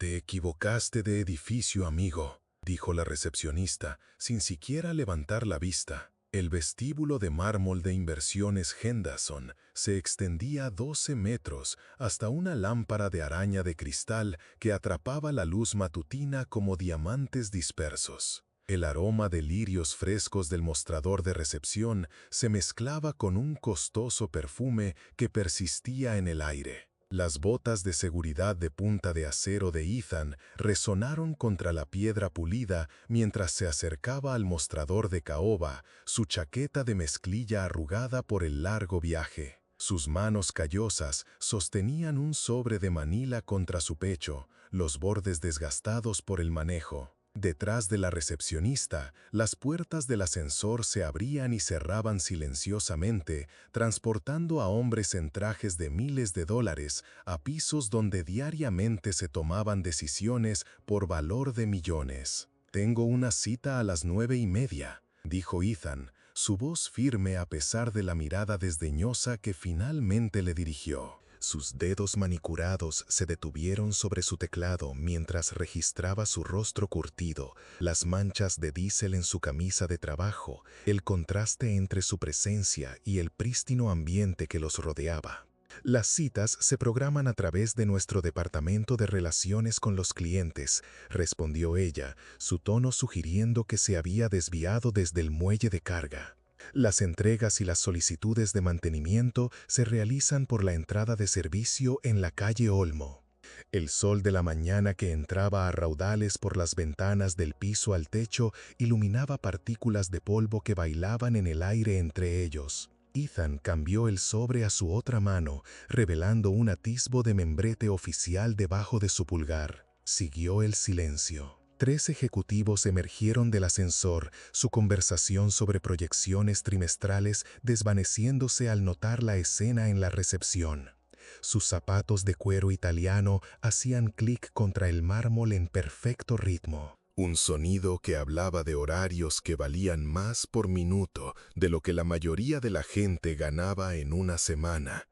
Te equivocaste de edificio, amigo, dijo la recepcionista, sin siquiera levantar la vista. El vestíbulo de mármol de Inversiones Henderson se extendía 12 metros hasta una lámpara de araña de cristal que atrapaba la luz matutina como diamantes dispersos. El aroma de lirios frescos del mostrador de recepción se mezclaba con un costoso perfume que persistía en el aire. Las botas de seguridad de punta de acero de Ethan resonaron contra la piedra pulida mientras se acercaba al mostrador de caoba, su chaqueta de mezclilla arrugada por el largo viaje. Sus manos callosas sostenían un sobre de manila contra su pecho, los bordes desgastados por el manejo. Detrás de la recepcionista, las puertas del ascensor se abrían y cerraban silenciosamente, transportando a hombres en trajes de miles de dólares a pisos donde diariamente se tomaban decisiones por valor de millones. «Tengo una cita a las 9:30», dijo Ethan, su voz firme a pesar de la mirada desdeñosa que finalmente le dirigió. Sus dedos manicurados se detuvieron sobre su teclado mientras registraba su rostro curtido, las manchas de diésel en su camisa de trabajo, el contraste entre su presencia y el prístino ambiente que los rodeaba. «Las citas se programan a través de nuestro departamento de relaciones con los clientes», respondió ella, su tono sugiriendo que se había desviado desde el muelle de carga. «Las entregas y las solicitudes de mantenimiento se realizan por la entrada de servicio en la calle Olmo». El sol de la mañana que entraba a raudales por las ventanas del piso al techo iluminaba partículas de polvo que bailaban en el aire entre ellos. Ethan cambió el sobre a su otra mano, revelando un atisbo de membrete oficial debajo de su pulgar. Siguió el silencio. 3 ejecutivos emergieron del ascensor, su conversación sobre proyecciones trimestrales desvaneciéndose al notar la escena en la recepción. Sus zapatos de cuero italiano hacían clic contra el mármol en perfecto ritmo. Un sonido que hablaba de horarios que valían más por minuto de lo que la mayoría de la gente ganaba en una semana.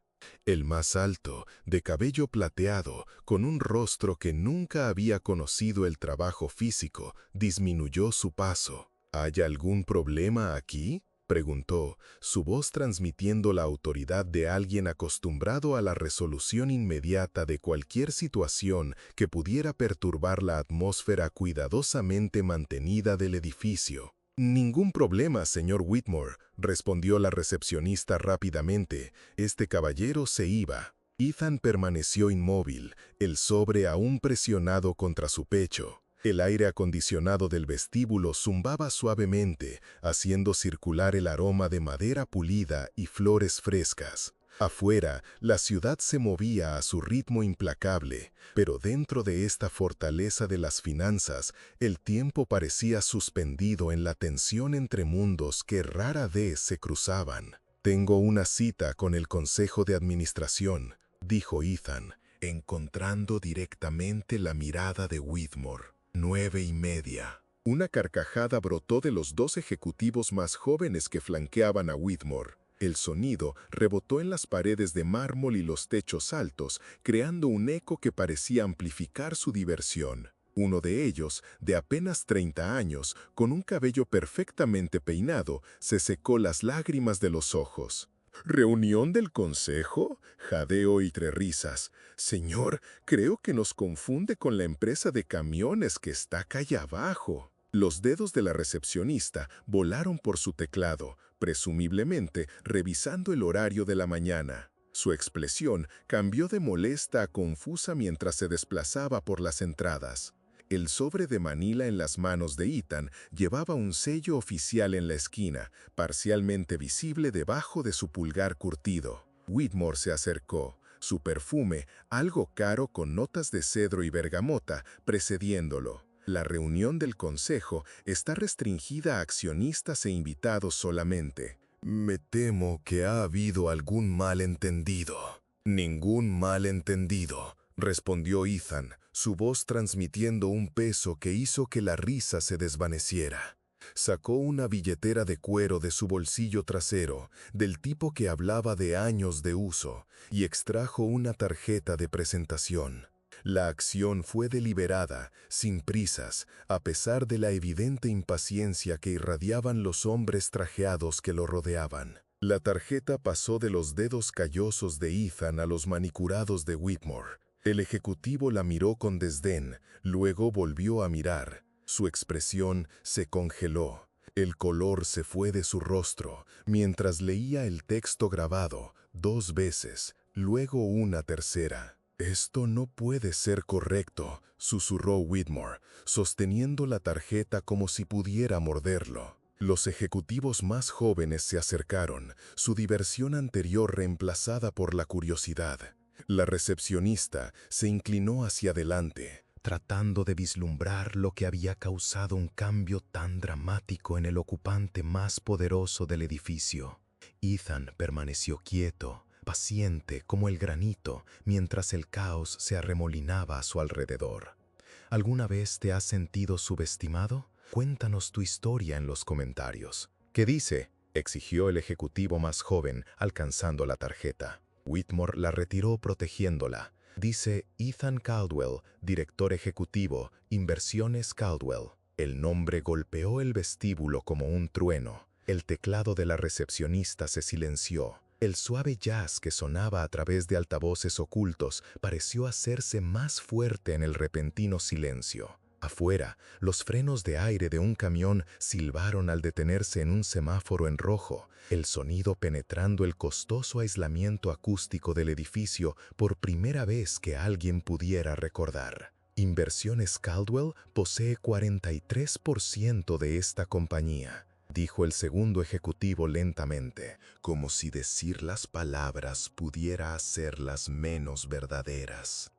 El más alto, de cabello plateado, con un rostro que nunca había conocido el trabajo físico, disminuyó su paso. «¿Hay algún problema aquí?», preguntó, su voz transmitiendo la autoridad de alguien acostumbrado a la resolución inmediata de cualquier situación que pudiera perturbar la atmósfera cuidadosamente mantenida del edificio. «Ningún problema, señor Whitmore», respondió la recepcionista rápidamente. Este caballero se iba. Ethan permaneció inmóvil, el sobre aún presionado contra su pecho. El aire acondicionado del vestíbulo zumbaba suavemente, haciendo circular el aroma de madera pulida y flores frescas. Afuera, la ciudad se movía a su ritmo implacable, pero dentro de esta fortaleza de las finanzas, el tiempo parecía suspendido en la tensión entre mundos que rara vez se cruzaban. «Tengo una cita con el Consejo de Administración», dijo Ethan, encontrando directamente la mirada de Whitmore. 9:30. Una carcajada brotó de los 2 ejecutivos más jóvenes que flanqueaban a Whitmore. El sonido rebotó en las paredes de mármol y los techos altos, creando un eco que parecía amplificar su diversión. Uno de ellos, de apenas 30 años, con un cabello perfectamente peinado, se secó las lágrimas de los ojos. «¿Reunión del consejo?», jadeó entre risas. «Señor, creo que nos confunde con la empresa de camiones que está calle abajo». Los dedos de la recepcionista volaron por su teclado, presumiblemente revisando el horario de la mañana. Su expresión cambió de molesta a confusa mientras se desplazaba por las entradas. El sobre de manila en las manos de Ethan llevaba un sello oficial en la esquina, parcialmente visible debajo de su pulgar curtido. Whitmore se acercó, su perfume, algo caro con notas de cedro y bergamota, precediéndolo. «La reunión del consejo está restringida a accionistas e invitados solamente». «Me temo que ha habido algún malentendido». «Ningún malentendido», respondió Ethan, su voz transmitiendo un peso que hizo que la risa se desvaneciera. Sacó una billetera de cuero de su bolsillo trasero, del tipo que hablaba de años de uso, y extrajo una tarjeta de presentación. La acción fue deliberada, sin prisas, a pesar de la evidente impaciencia que irradiaban los hombres trajeados que lo rodeaban. La tarjeta pasó de los dedos callosos de Ethan a los manicurados de Whitmore. El ejecutivo la miró con desdén, luego volvió a mirar. Su expresión se congeló. El color se fue de su rostro, mientras leía el texto grabado, 2 veces, luego una tercera. «Esto no puede ser correcto», susurró Whitmore, sosteniendo la tarjeta como si pudiera morderlo. Los ejecutivos más jóvenes se acercaron, su diversión anterior reemplazada por la curiosidad. La recepcionista se inclinó hacia adelante, tratando de vislumbrar lo que había causado un cambio tan dramático en el ocupante más poderoso del edificio. Ethan permaneció quieto, paciente como el granito, mientras el caos se arremolinaba a su alrededor. ¿Alguna vez te has sentido subestimado? Cuéntanos tu historia en los comentarios. ¿Qué dice?, exigió el ejecutivo más joven, alcanzando la tarjeta. Whitmore la retiró protegiéndola. Dice Ethan Caldwell, director ejecutivo, Inversiones Caldwell. El nombre golpeó el vestíbulo como un trueno. El teclado de la recepcionista se silenció. El suave jazz que sonaba a través de altavoces ocultos pareció hacerse más fuerte en el repentino silencio. Afuera, los frenos de aire de un camión silbaron al detenerse en un semáforo en rojo, el sonido penetrando el costoso aislamiento acústico del edificio por primera vez que alguien pudiera recordar. Inversiones Caldwell posee 43% de esta compañía, dijo el segundo ejecutivo lentamente, como si decir las palabras pudiera hacerlas menos verdaderas.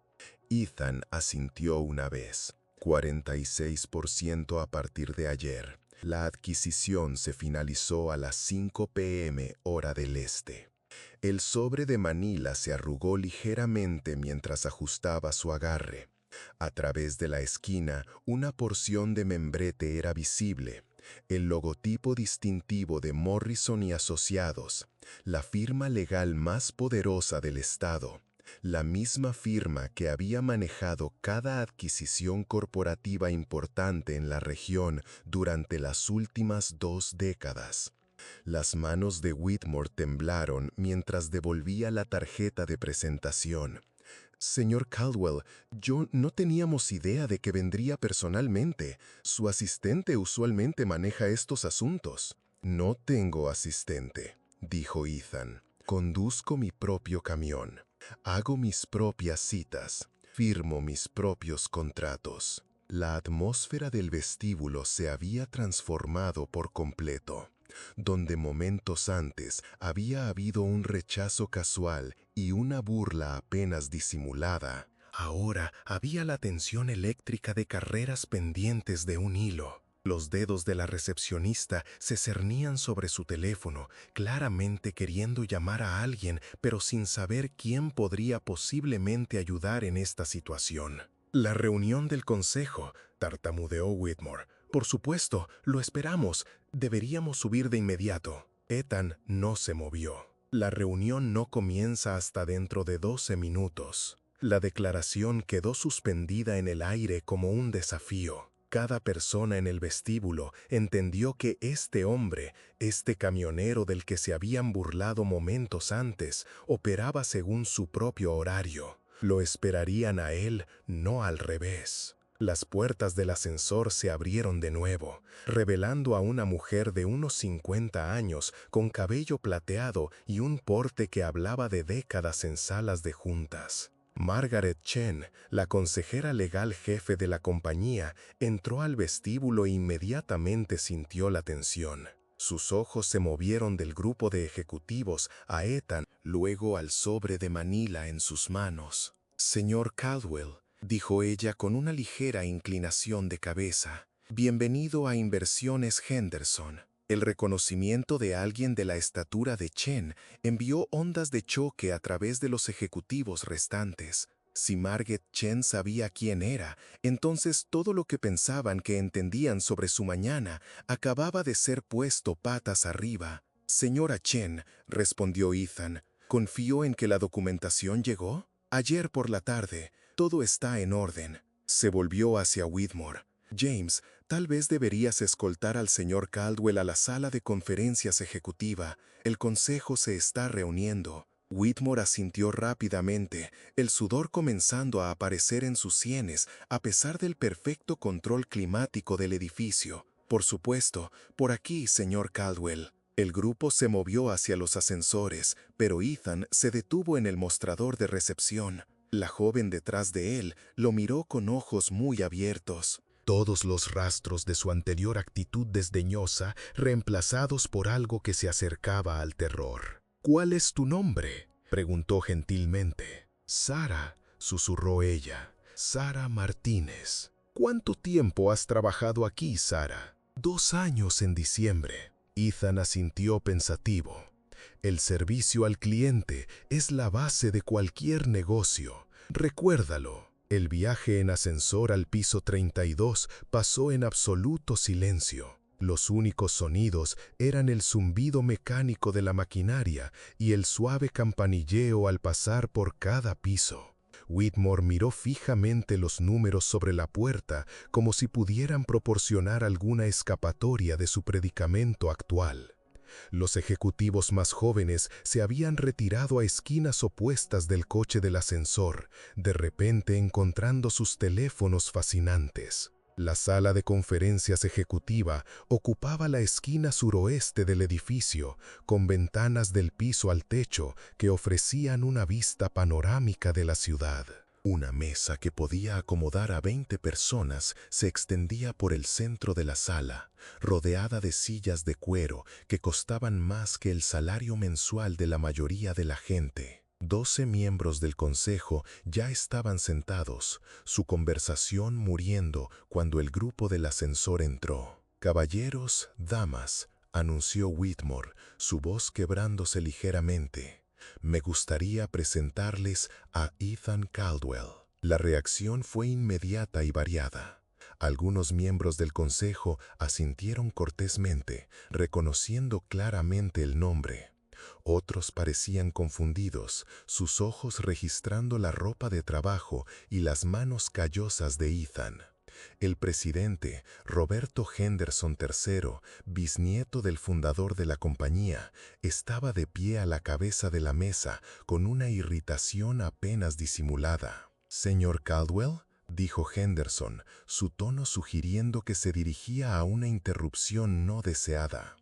Ethan asintió una vez. 46% a partir de ayer. La adquisición se finalizó a las 5 p.m. hora del este. El sobre de Manila se arrugó ligeramente mientras ajustaba su agarre. A través de la esquina, una porción de membrete era visible. El logotipo distintivo de Morrison y Asociados, la firma legal más poderosa del estado. La misma firma que había manejado cada adquisición corporativa importante en la región durante las últimas 2 décadas. Las manos de Whitmore temblaron mientras devolvía la tarjeta de presentación. «Señor Caldwell, no teníamos idea de que vendría personalmente. Su asistente usualmente maneja estos asuntos». «No tengo asistente», dijo Ethan. «Conduzco mi propio camión. Hago mis propias citas. Firmo mis propios contratos». La atmósfera del vestíbulo se había transformado por completo. Donde momentos antes había habido un rechazo casual y una burla apenas disimulada, ahora había la tensión eléctrica de carreras pendientes de un hilo. Los dedos de la recepcionista se cernían sobre su teléfono, claramente queriendo llamar a alguien, pero sin saber quién podría posiblemente ayudar en esta situación. «La reunión del consejo», tartamudeó Whitmore. «Por supuesto, lo esperamos. Deberíamos subir de inmediato». Ethan no se movió. «La reunión no comienza hasta dentro de 12 minutos». La declaración quedó suspendida en el aire como un desafío. Cada persona en el vestíbulo entendió que este hombre, este camionero del que se habían burlado momentos antes, operaba según su propio horario. Lo esperarían a él, no al revés. Las puertas del ascensor se abrieron de nuevo, revelando a una mujer de unos 50 años, con cabello plateado y un porte que hablaba de décadas en salas de juntas. Margaret Chen, la consejera legal jefe de la compañía, entró al vestíbulo e inmediatamente sintió la tensión. Sus ojos se movieron del grupo de ejecutivos a Ethan, luego al sobre de Manila en sus manos. «Señor Caldwell», dijo ella con una ligera inclinación de cabeza, «bienvenido a Inversiones Henderson». El reconocimiento de alguien de la estatura de Chen envió ondas de choque a través de los ejecutivos restantes. Si Margaret Chen sabía quién era, entonces todo lo que pensaban que entendían sobre su mañana acababa de ser puesto patas arriba. «Señora Chen», respondió Ethan, «¿confío en que la documentación llegó?» «Ayer por la tarde. Todo está en orden. Se volvió hacia Whitmore. James, tal vez deberías escoltar al señor Caldwell a la sala de conferencias ejecutiva. El consejo se está reuniendo. Whitmore asintió rápidamente, el sudor comenzando a aparecer en sus sienes, a pesar del perfecto control climático del edificio. Por supuesto, por aquí, señor Caldwell. El grupo se movió hacia los ascensores, pero Ethan se detuvo en el mostrador de recepción. La joven detrás de él lo miró con ojos muy abiertos. Todos los rastros de su anterior actitud desdeñosa reemplazados por algo que se acercaba al terror. «¿Cuál es tu nombre?», preguntó gentilmente. «Sara», susurró ella. «Sara Martínez». «¿Cuánto tiempo has trabajado aquí, Sara?» «2 años en diciembre». Ethan asintió pensativo. El servicio al cliente es la base de cualquier negocio. Recuérdalo. El viaje en ascensor al piso 32 pasó en absoluto silencio. Los únicos sonidos eran el zumbido mecánico de la maquinaria y el suave campanilleo al pasar por cada piso. Whitmore miró fijamente los números sobre la puerta como si pudieran proporcionar alguna escapatoria de su predicamento actual. Los ejecutivos más jóvenes se habían retirado a esquinas opuestas del coche del ascensor, de repente encontrando sus teléfonos fascinantes. La sala de conferencias ejecutiva ocupaba la esquina suroeste del edificio, con ventanas del piso al techo que ofrecían una vista panorámica de la ciudad. Una mesa que podía acomodar a 20 personas se extendía por el centro de la sala, rodeada de sillas de cuero que costaban más que el salario mensual de la mayoría de la gente. 12 miembros del consejo ya estaban sentados, su conversación muriendo cuando el grupo del ascensor entró. «Caballeros, damas», anunció Whitmore, su voz quebrándose ligeramente. «Me gustaría presentarles a Ethan Caldwell». La reacción fue inmediata y variada. Algunos miembros del consejo asintieron cortésmente, reconociendo claramente el nombre. Otros parecían confundidos, sus ojos registrando la ropa de trabajo y las manos callosas de Ethan. El presidente, Roberto Henderson III, bisnieto del fundador de la compañía, estaba de pie a la cabeza de la mesa con una irritación apenas disimulada. «Señor Caldwell», dijo Henderson, su tono sugiriendo que se dirigía a una interrupción no deseada.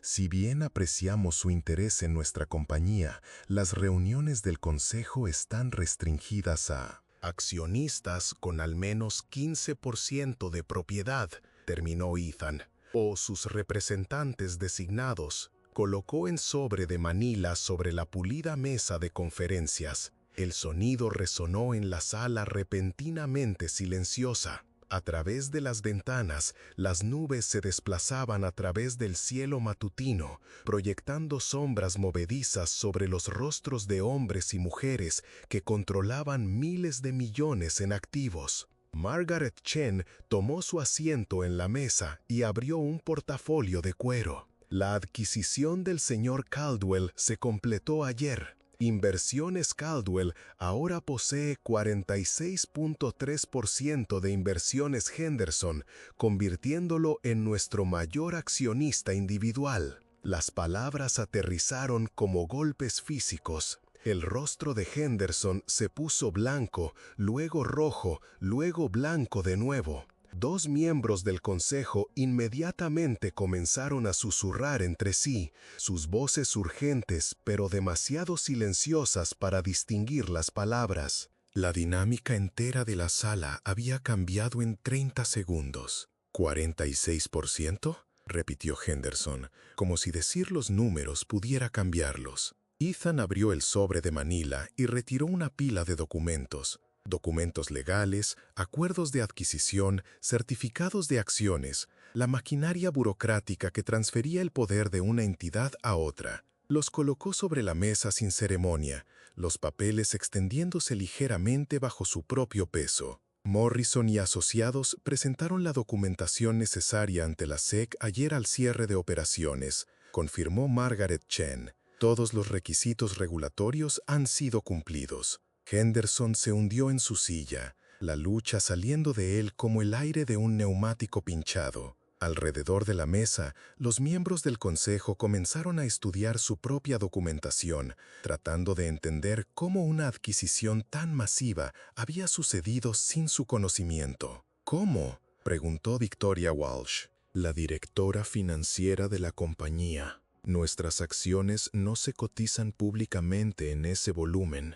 «Si bien apreciamos su interés en nuestra compañía, las reuniones del consejo están restringidas a accionistas con al menos 15% de propiedad», terminó Ethan, «o sus representantes designados». Colocó en sobre de Manila sobre la pulida mesa de conferencias. El sonido resonó en la sala repentinamente silenciosa. A través de las ventanas, las nubes se desplazaban a través del cielo matutino, proyectando sombras movedizas sobre los rostros de hombres y mujeres que controlaban miles de millones en activos. Margaret Chen tomó su asiento en la mesa y abrió un portafolio de cuero. «La adquisición del señor Caldwell se completó ayer. Inversiones Caldwell ahora posee 46.3% de Inversiones Henderson, convirtiéndolo en nuestro mayor accionista individual». Las palabras aterrizaron como golpes físicos. El rostro de Henderson se puso blanco, luego rojo, luego blanco de nuevo. 2 miembros del consejo inmediatamente comenzaron a susurrar entre sí, sus voces urgentes pero demasiado silenciosas para distinguir las palabras. La dinámica entera de la sala había cambiado en 30 segundos. «¿46%?», repitió Henderson, como si decir los números pudiera cambiarlos. Ethan abrió el sobre de Manila y retiró una pila de documentos. Documentos legales, acuerdos de adquisición, certificados de acciones, la maquinaria burocrática que transfería el poder de una entidad a otra. Los colocó sobre la mesa sin ceremonia, los papeles extendiéndose ligeramente bajo su propio peso. Morrison y asociados presentaron la documentación necesaria ante la SEC ayer al cierre de operaciones, confirmó Margaret Chen. Todos los requisitos regulatorios han sido cumplidos. Henderson se hundió en su silla, la lucha saliendo de él como el aire de un neumático pinchado. Alrededor de la mesa, los miembros del consejo comenzaron a estudiar su propia documentación, tratando de entender cómo una adquisición tan masiva había sucedido sin su conocimiento. ¿Cómo?, preguntó Victoria Walsh, la directora financiera de la compañía. Nuestras acciones no se cotizan públicamente en ese volumen.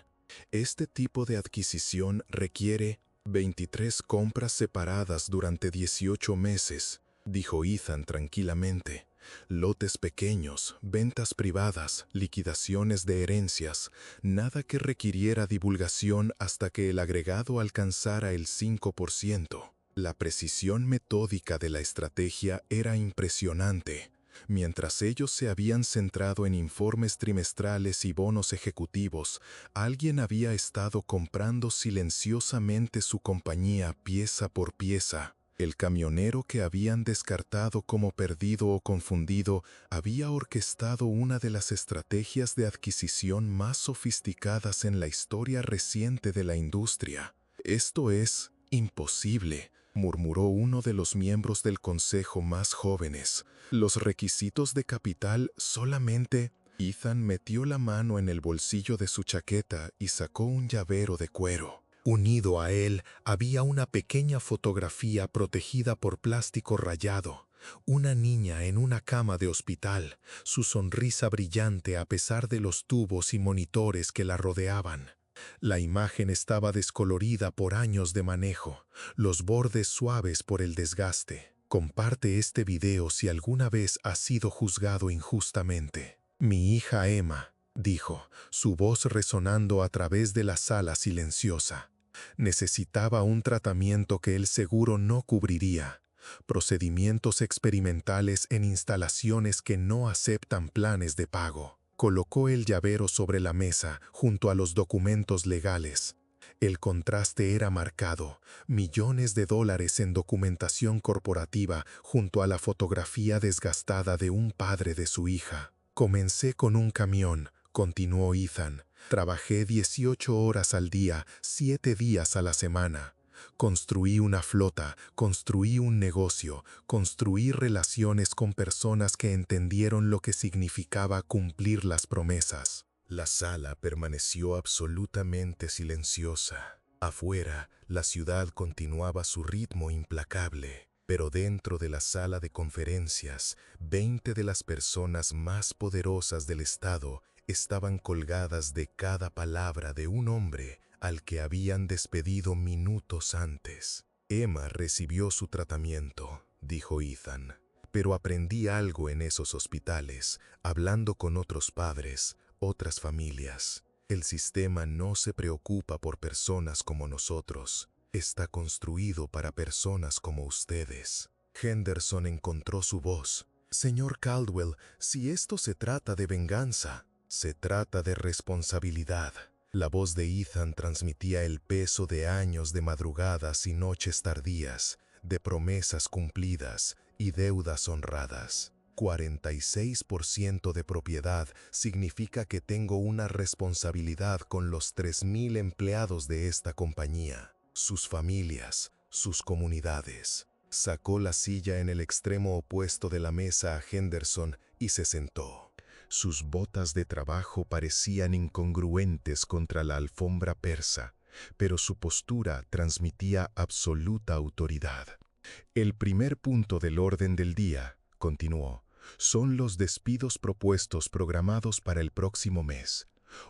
Este tipo de adquisición requiere 23 compras separadas durante 18 meses, dijo Ethan tranquilamente. Lotes pequeños, ventas privadas, liquidaciones de herencias, nada que requiriera divulgación hasta que el agregado alcanzara el 5%. La precisión metódica de la estrategia era impresionante. Mientras ellos se habían centrado en informes trimestrales y bonos ejecutivos, alguien había estado comprando silenciosamente su compañía pieza por pieza. El camionero que habían descartado como perdido o confundido había orquestado una de las estrategias de adquisición más sofisticadas en la historia reciente de la industria. «Esto es imposible», murmuró uno de los miembros del consejo más jóvenes. «Los requisitos de capital solamente...». Ethan metió la mano en el bolsillo de su chaqueta y sacó un llavero de cuero. Unido a él había una pequeña fotografía protegida por plástico rayado. Una niña en una cama de hospital, su sonrisa brillante a pesar de los tubos y monitores que la rodeaban. La imagen estaba descolorida por años de manejo, los bordes suaves por el desgaste. «Comparte este video si alguna vez has sido juzgado injustamente». «Mi hija Emma», dijo, su voz resonando a través de la sala silenciosa. Necesitaba un tratamiento que el seguro no cubriría. Procedimientos experimentales en instalaciones que no aceptan planes de pago. Colocó el llavero sobre la mesa, junto a los documentos legales. El contraste era marcado, millones de dólares en documentación corporativa junto a la fotografía desgastada de un padre de su hija. «Comencé con un camión», continuó Ethan. «Trabajé 18 horas al día, 7 días a la semana. Construí una flota, construí un negocio, construí relaciones con personas que entendieron lo que significaba cumplir las promesas». La sala permaneció absolutamente silenciosa. Afuera, la ciudad continuaba su ritmo implacable. Pero dentro de la sala de conferencias, 20 de las personas más poderosas del estado estaban colgadas de cada palabra de un hombre al que habían despedido minutos antes. «Emma recibió su tratamiento», dijo Ethan. «Pero aprendí algo en esos hospitales, hablando con otros padres, otras familias. El sistema no se preocupa por personas como nosotros. Está construido para personas como ustedes». Henderson encontró su voz. «Señor Caldwell, si esto se trata de venganza, se trata de responsabilidad». La voz de Ethan transmitía el peso de años de madrugadas y noches tardías, de promesas cumplidas y deudas honradas. 46% de propiedad significa que tengo una responsabilidad con los 3,000 empleados de esta compañía, sus familias, sus comunidades. Sacó la silla en el extremo opuesto de la mesa a Henderson y se sentó. Sus botas de trabajo parecían incongruentes contra la alfombra persa, pero su postura transmitía absoluta autoridad. «El primer punto del orden del día», continuó, «son los despidos propuestos programados para el próximo mes.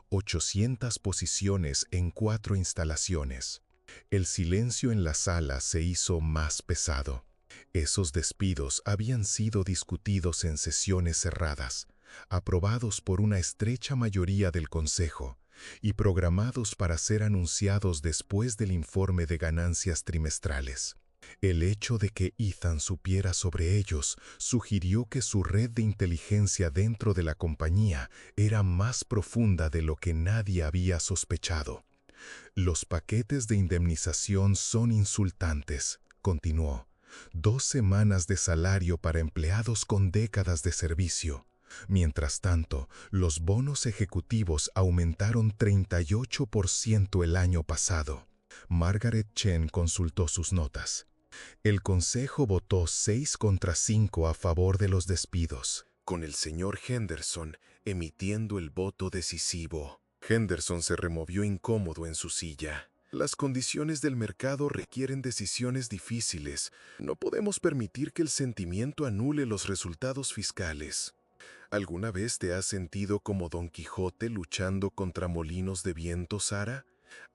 800 posiciones en 4 instalaciones». El silencio en la sala se hizo más pesado. Esos despidos habían sido discutidos en sesiones cerradas, aprobados por una estrecha mayoría del Consejo y programados para ser anunciados después del informe de ganancias trimestrales. El hecho de que Ethan supiera sobre ellos sugirió que su red de inteligencia dentro de la compañía era más profunda de lo que nadie había sospechado. «Los paquetes de indemnización son insultantes», continuó. 2 semanas de salario para empleados con décadas de servicio. Mientras tanto, los bonos ejecutivos aumentaron 38% el año pasado. Margaret Chen consultó sus notas. El consejo votó 6 contra 5 a favor de los despidos, con el señor Henderson emitiendo el voto decisivo. Henderson se removió incómodo en su silla. Las condiciones del mercado requieren decisiones difíciles. No podemos permitir que el sentimiento anule los resultados fiscales. ¿Alguna vez te has sentido como Don Quijote luchando contra molinos de viento, Sara?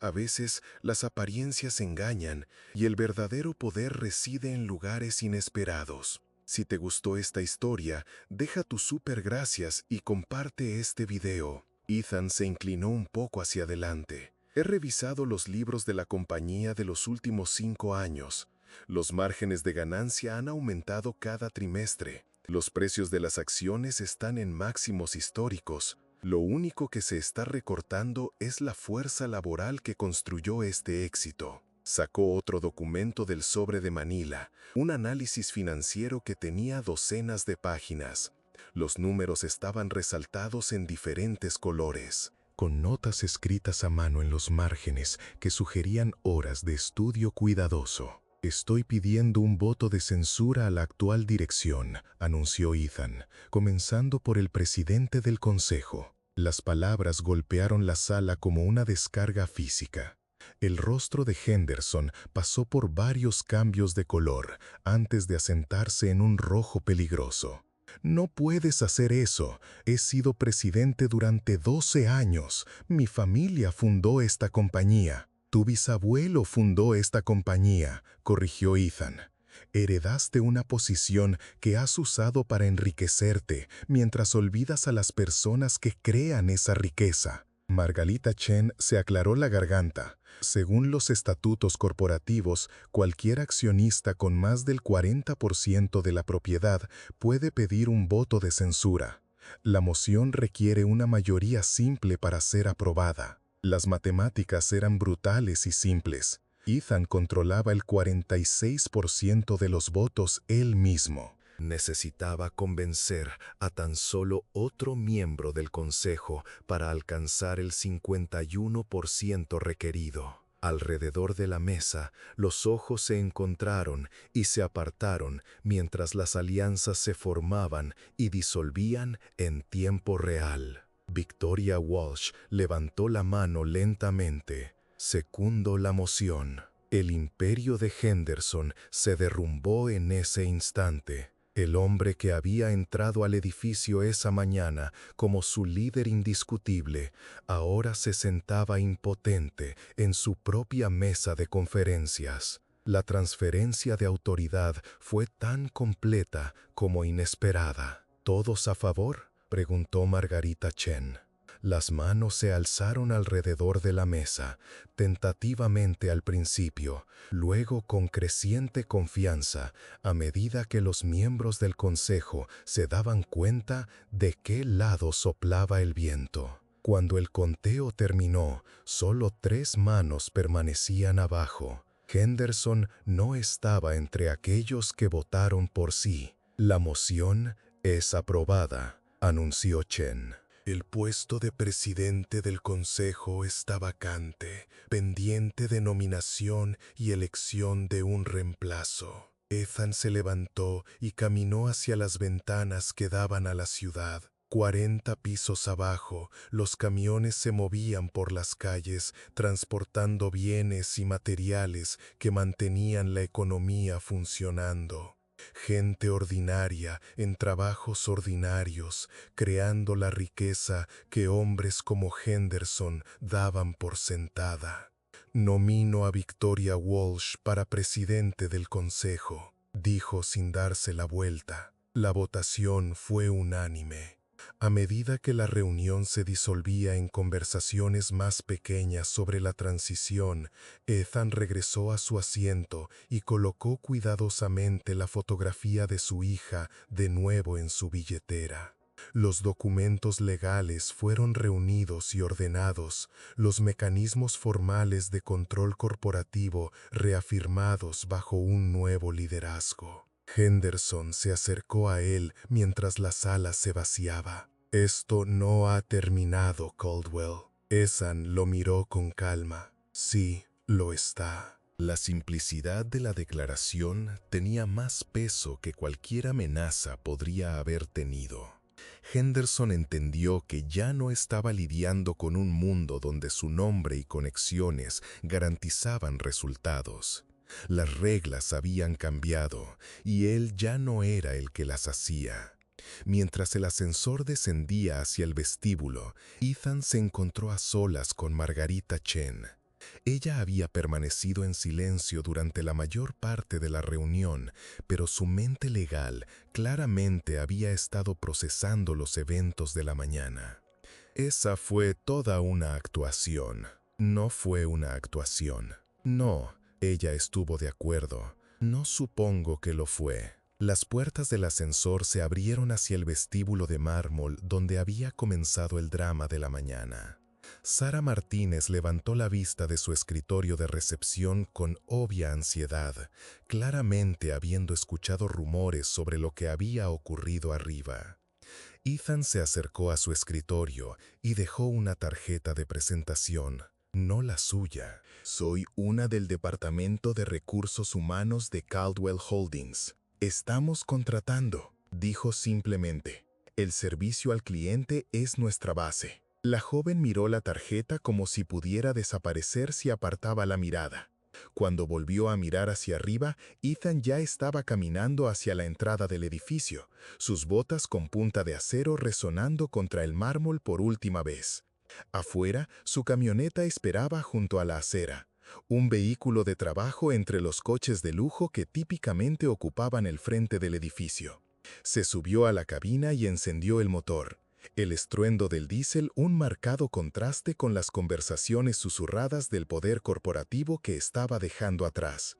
A veces las apariencias engañan y el verdadero poder reside en lugares inesperados. Si te gustó esta historia, deja tu super gracias y comparte este video. Ethan se inclinó un poco hacia adelante. He revisado los libros de la compañía de los últimos 5 años. Los márgenes de ganancia han aumentado cada trimestre. Los precios de las acciones están en máximos históricos. Lo único que se está recortando es la fuerza laboral que construyó este éxito. Sacó otro documento del sobre de Manila, un análisis financiero que tenía docenas de páginas. Los números estaban resaltados en diferentes colores, con notas escritas a mano en los márgenes que sugerían horas de estudio cuidadoso. «Estoy pidiendo un voto de censura a la actual dirección», anunció Ethan, comenzando por el presidente del consejo. Las palabras golpearon la sala como una descarga física. El rostro de Henderson pasó por varios cambios de color antes de asentarse en un rojo peligroso. «No puedes hacer eso. He sido presidente durante 12 años. Mi familia fundó esta compañía». «Tu bisabuelo fundó esta compañía», corrigió Ethan. «Heredaste una posición que has usado para enriquecerte mientras olvidas a las personas que crean esa riqueza». Margarita Chen se aclaró la garganta. Según los estatutos corporativos, cualquier accionista con más del 40% de la propiedad puede pedir un voto de censura. La moción requiere una mayoría simple para ser aprobada. Las matemáticas eran brutales y simples. Ethan controlaba el 46% de los votos él mismo. Necesitaba convencer a tan solo otro miembro del consejo para alcanzar el 51% requerido. Alrededor de la mesa, los ojos se encontraron y se apartaron mientras las alianzas se formaban y disolvían en tiempo real. Victoria Walsh levantó la mano lentamente. Secundo la moción. El imperio de Henderson se derrumbó en ese instante. El hombre que había entrado al edificio esa mañana como su líder indiscutible, ahora se sentaba impotente en su propia mesa de conferencias. La transferencia de autoridad fue tan completa como inesperada. ¿Todos a favor?, preguntó Margarita Chen. Las manos se alzaron alrededor de la mesa, tentativamente al principio, luego con creciente confianza, a medida que los miembros del consejo se daban cuenta de qué lado soplaba el viento. Cuando el conteo terminó, solo 3 manos permanecían abajo. Henderson no estaba entre aquellos que votaron por sí. «La moción es aprobada», anunció Chen. «El puesto de presidente del consejo está vacante, pendiente de nominación y elección de un reemplazo». Ethan se levantó y caminó hacia las ventanas que daban a la ciudad. 40 pisos abajo, los camiones se movían por las calles, transportando bienes y materiales que mantenían la economía funcionando. Gente ordinaria en trabajos ordinarios, creando la riqueza que hombres como Henderson daban por sentada. «Nomino a Victoria Walsh para presidente del consejo», dijo sin darse la vuelta. La votación fue unánime. A medida que la reunión se disolvía en conversaciones más pequeñas sobre la transición, Ethan regresó a su asiento y colocó cuidadosamente la fotografía de su hija de nuevo en su billetera. Los documentos legales fueron reunidos y ordenados, los mecanismos formales de control corporativo reafirmados bajo un nuevo liderazgo. Henderson se acercó a él mientras la sala se vaciaba. «Esto no ha terminado, Caldwell». Ethan lo miró con calma. «Sí, lo está». La simplicidad de la declaración tenía más peso que cualquier amenaza podría haber tenido. Henderson entendió que ya no estaba lidiando con un mundo donde su nombre y conexiones garantizaban resultados. Las reglas habían cambiado y él ya no era el que las hacía. Mientras el ascensor descendía hacia el vestíbulo, Ethan se encontró a solas con Margarita Chen. Ella había permanecido en silencio durante la mayor parte de la reunión, pero su mente legal claramente había estado procesando los eventos de la mañana. Esa fue toda una actuación. No fue una actuación. No, ella estuvo de acuerdo. No supongo que lo fue. Las puertas del ascensor se abrieron hacia el vestíbulo de mármol donde había comenzado el drama de la mañana. Sara Martínez levantó la vista de su escritorio de recepción con obvia ansiedad, claramente habiendo escuchado rumores sobre lo que había ocurrido arriba. Ethan se acercó a su escritorio y dejó una tarjeta de presentación, no la suya. «Soy una del Departamento de Recursos Humanos de Caldwell Holdings. Estamos contratando», dijo simplemente. «El servicio al cliente es nuestra base». La joven miró la tarjeta como si pudiera desaparecer si apartaba la mirada. Cuando volvió a mirar hacia arriba, Ethan ya estaba caminando hacia la entrada del edificio, sus botas con punta de acero resonando contra el mármol por última vez. Afuera, su camioneta esperaba junto a la acera, un vehículo de trabajo entre los coches de lujo que típicamente ocupaban el frente del edificio. Se subió a la cabina y encendió el motor. El estruendo del diésel, un marcado contraste con las conversaciones susurradas del poder corporativo que estaba dejando atrás.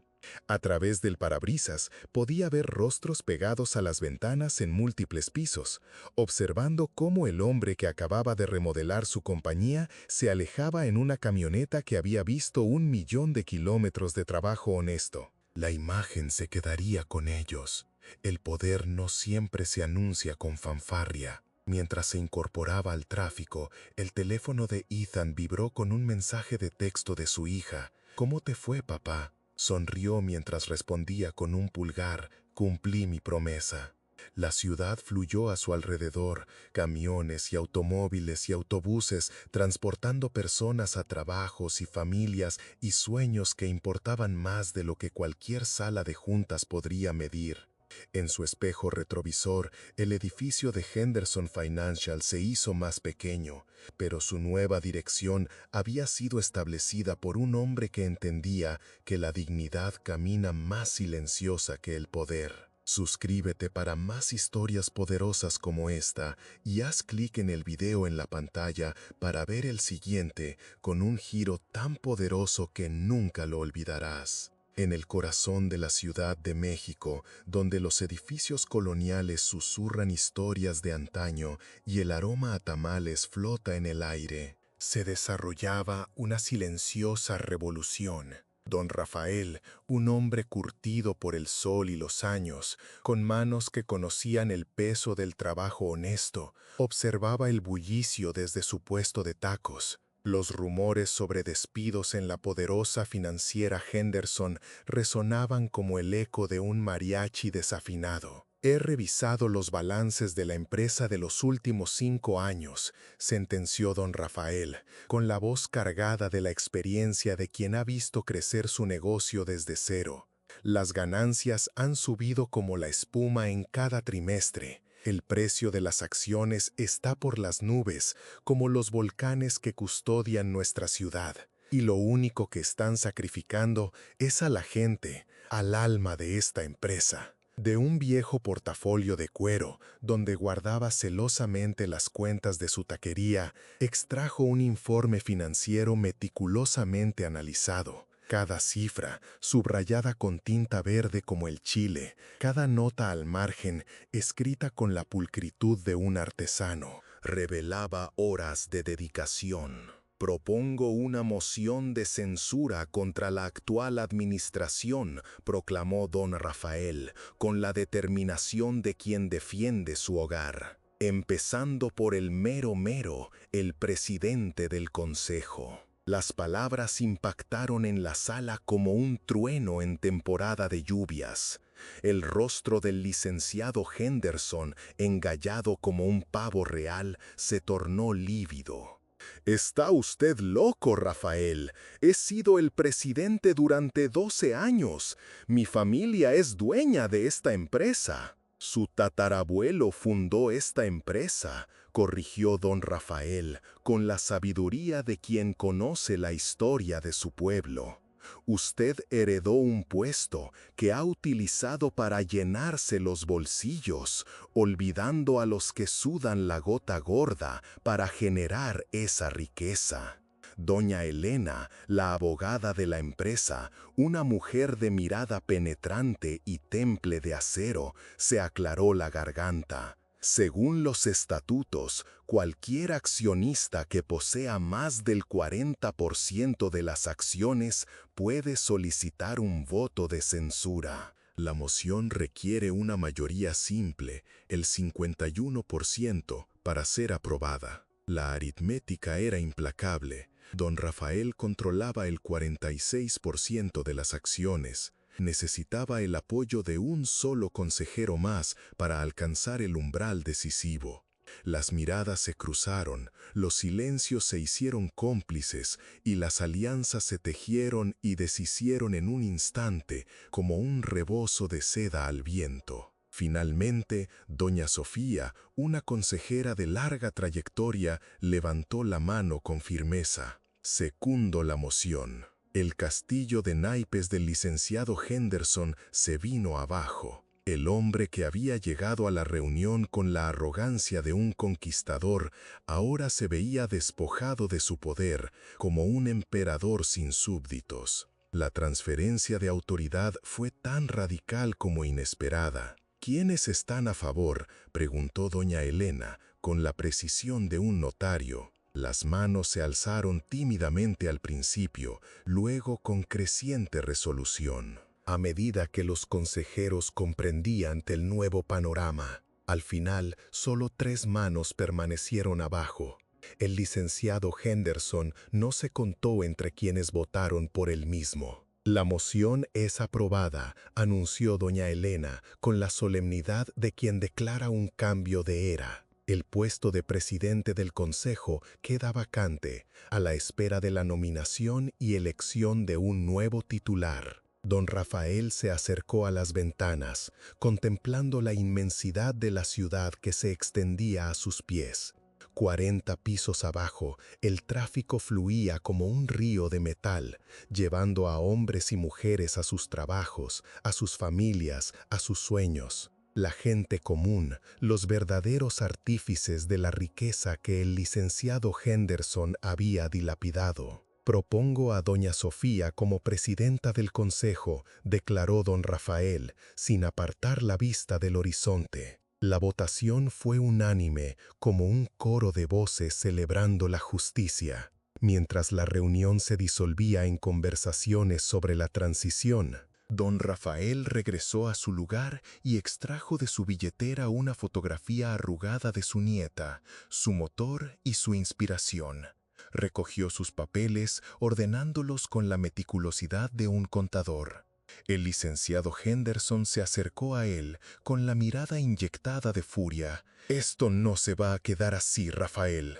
A través del parabrisas podía ver rostros pegados a las ventanas en múltiples pisos, observando cómo el hombre que acababa de remodelar su compañía se alejaba en una camioneta que había visto 1.000.000 de kilómetros de trabajo honesto. La imagen se quedaría con ellos. El poder no siempre se anuncia con fanfarria. Mientras se incorporaba al tráfico, el teléfono de Ethan vibró con un mensaje de texto de su hija. «¿Cómo te fue, papá?». Sonrió mientras respondía con un pulgar. «Cumplí mi promesa». La ciudad fluyó a su alrededor, camiones y automóviles y autobuses transportando personas a trabajos y familias y sueños que importaban más de lo que cualquier sala de juntas podría medir. En su espejo retrovisor, el edificio de Henderson Financial se hizo más pequeño, pero su nueva dirección había sido establecida por un hombre que entendía que la dignidad camina más silenciosa que el poder. Suscríbete para más historias poderosas como esta y haz clic en el video en la pantalla para ver el siguiente con un giro tan poderoso que nunca lo olvidarás. En el corazón de la Ciudad de México, donde los edificios coloniales susurran historias de antaño y el aroma a tamales flota en el aire, se desarrollaba una silenciosa revolución. Don Rafael, un hombre curtido por el sol y los años, con manos que conocían el peso del trabajo honesto, observaba el bullicio desde su puesto de tacos. Los rumores sobre despidos en la poderosa financiera Henderson resonaban como el eco de un mariachi desafinado. «He revisado los balances de la empresa de los últimos 5 años», sentenció don Rafael, con la voz cargada de la experiencia de quien ha visto crecer su negocio desde cero. «Las ganancias han subido como la espuma en cada trimestre. El precio de las acciones está por las nubes, como los volcanes que custodian nuestra ciudad. Y lo único que están sacrificando es a la gente, al alma de esta empresa». De un viejo portafolio de cuero, donde guardaba celosamente las cuentas de su taquería, extrajo un informe financiero meticulosamente analizado. Cada cifra, subrayada con tinta verde como el chile, cada nota al margen, escrita con la pulcritud de un artesano, revelaba horas de dedicación. Propongo una moción de censura contra la actual administración, proclamó don Rafael, con la determinación de quien defiende su hogar, empezando por el mero, el presidente del consejo. Las palabras impactaron en la sala como un trueno en temporada de lluvias. El rostro del licenciado Henderson, engallado como un pavo real, se tornó lívido. «Está usted loco, Rafael. He sido el presidente durante 12 años. Mi familia es dueña de esta empresa». «Su tatarabuelo fundó esta empresa», corrigió don Rafael, con la sabiduría de quien conoce la historia de su pueblo. «Usted heredó un puesto que ha utilizado para llenarse los bolsillos, olvidando a los que sudan la gota gorda para generar esa riqueza». Doña Elena, la abogada de la empresa, una mujer de mirada penetrante y temple de acero, se aclaró la garganta. Según los estatutos, cualquier accionista que posea más del 40% de las acciones puede solicitar un voto de censura. La moción requiere una mayoría simple, el 51%, para ser aprobada. La aritmética era implacable. Don Rafael controlaba el 46% de las acciones. Necesitaba el apoyo de un solo consejero más para alcanzar el umbral decisivo. Las miradas se cruzaron, los silencios se hicieron cómplices y las alianzas se tejieron y deshicieron en un instante como un rebozo de seda al viento. Finalmente, doña Sofía, una consejera de larga trayectoria, levantó la mano con firmeza. «Secundo la moción». El castillo de naipes del licenciado Henderson se vino abajo. El hombre que había llegado a la reunión con la arrogancia de un conquistador, ahora se veía despojado de su poder, como un emperador sin súbditos. La transferencia de autoridad fue tan radical como inesperada. «¿Quiénes están a favor?», preguntó doña Elena, con la precisión de un notario. Las manos se alzaron tímidamente al principio, luego con creciente resolución. A medida que los consejeros comprendían el nuevo panorama, al final solo 3 manos permanecieron abajo. El licenciado Henderson no se contó entre quienes votaron por él mismo. «La moción es aprobada», anunció doña Elena, con la solemnidad de quien declara un cambio de era. El puesto de presidente del consejo queda vacante, a la espera de la nominación y elección de un nuevo titular. Don Rafael se acercó a las ventanas, contemplando la inmensidad de la ciudad que se extendía a sus pies. 40 pisos abajo, el tráfico fluía como un río de metal, llevando a hombres y mujeres a sus trabajos, a sus familias, a sus sueños. La gente común, los verdaderos artífices de la riqueza que el licenciado Henderson había dilapidado. «Propongo a doña Sofía como presidenta del consejo», declaró don Rafael, sin apartar la vista del horizonte. La votación fue unánime, como un coro de voces celebrando la justicia. Mientras la reunión se disolvía en conversaciones sobre la transición, don Rafael regresó a su lugar y extrajo de su billetera una fotografía arrugada de su nieta, su motor y su inspiración. Recogió sus papeles, ordenándolos con la meticulosidad de un contador. El licenciado Henderson se acercó a él con la mirada inyectada de furia. «Esto no se va a quedar así, Rafael».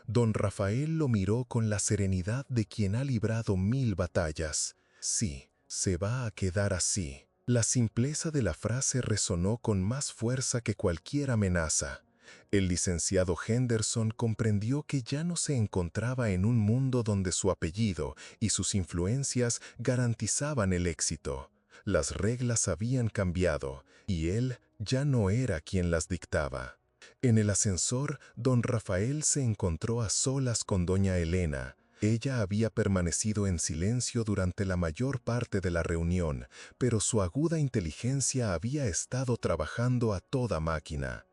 Don Rafael lo miró con la serenidad de quien ha librado 1000 batallas. «Sí, se va a quedar así». La simpleza de la frase resonó con más fuerza que cualquier amenaza. El licenciado Henderson comprendió que ya no se encontraba en un mundo donde su apellido y sus influencias garantizaban el éxito. Las reglas habían cambiado, y él ya no era quien las dictaba. En el ascensor, don Rafael se encontró a solas con doña Elena. Ella había permanecido en silencio durante la mayor parte de la reunión, pero su aguda inteligencia había estado trabajando a toda máquina.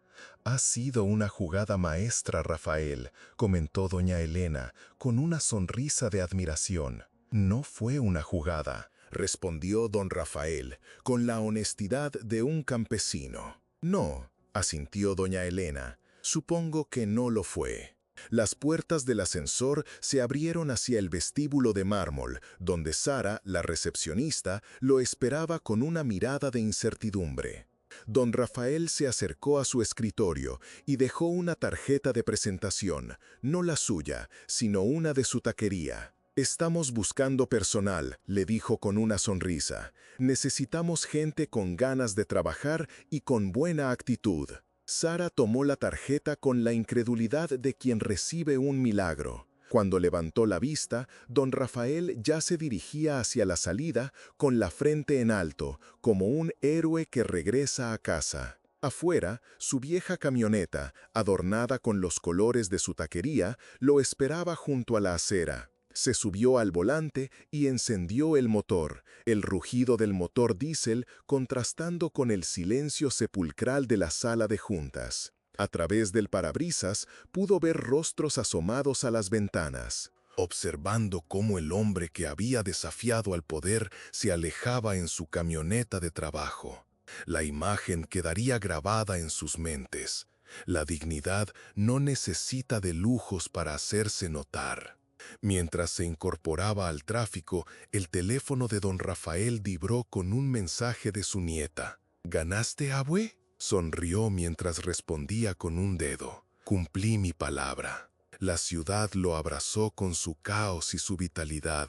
Ha sido una jugada maestra, Rafael, comentó doña Elena, con una sonrisa de admiración. No fue una jugada, respondió don Rafael, con la honestidad de un campesino. No, asintió doña Elena, supongo que no lo fue. Las puertas del ascensor se abrieron hacia el vestíbulo de mármol, donde Sara, la recepcionista, lo esperaba con una mirada de incertidumbre. Don Rafael se acercó a su escritorio y dejó una tarjeta de presentación, no la suya, sino una de su taquería. «Estamos buscando personal», le dijo con una sonrisa. «Necesitamos gente con ganas de trabajar y con buena actitud». Sara tomó la tarjeta con la incredulidad de quien recibe un milagro. Cuando levantó la vista, don Rafael ya se dirigía hacia la salida con la frente en alto, como un héroe que regresa a casa. Afuera, su vieja camioneta, adornada con los colores de su taquería, lo esperaba junto a la acera. Se subió al volante y encendió el motor, el rugido del motor diésel contrastando con el silencio sepulcral de la sala de juntas. A través del parabrisas pudo ver rostros asomados a las ventanas, observando cómo el hombre que había desafiado al poder se alejaba en su camioneta de trabajo. La imagen quedaría grabada en sus mentes. La dignidad no necesita de lujos para hacerse notar. Mientras se incorporaba al tráfico, el teléfono de don Rafael vibró con un mensaje de su nieta. «¿Ganaste, abue?», sonrió mientras respondía con un dedo. «Cumplí mi palabra». La ciudad lo abrazó con su caos y su vitalidad.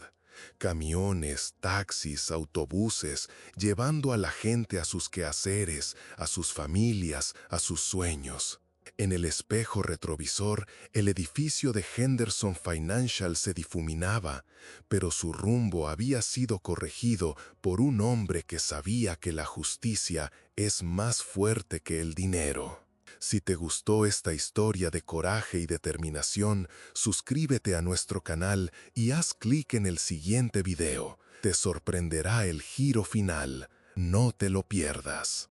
Camiones, taxis, autobuses, llevando a la gente a sus quehaceres, a sus familias, a sus sueños. En el espejo retrovisor, el edificio de Henderson Financial se difuminaba, pero su rumbo había sido corregido por un hombre que sabía que la justicia es más fuerte que el dinero. Si te gustó esta historia de coraje y determinación, suscríbete a nuestro canal y haz clic en el siguiente video. Te sorprenderá el giro final. No te lo pierdas.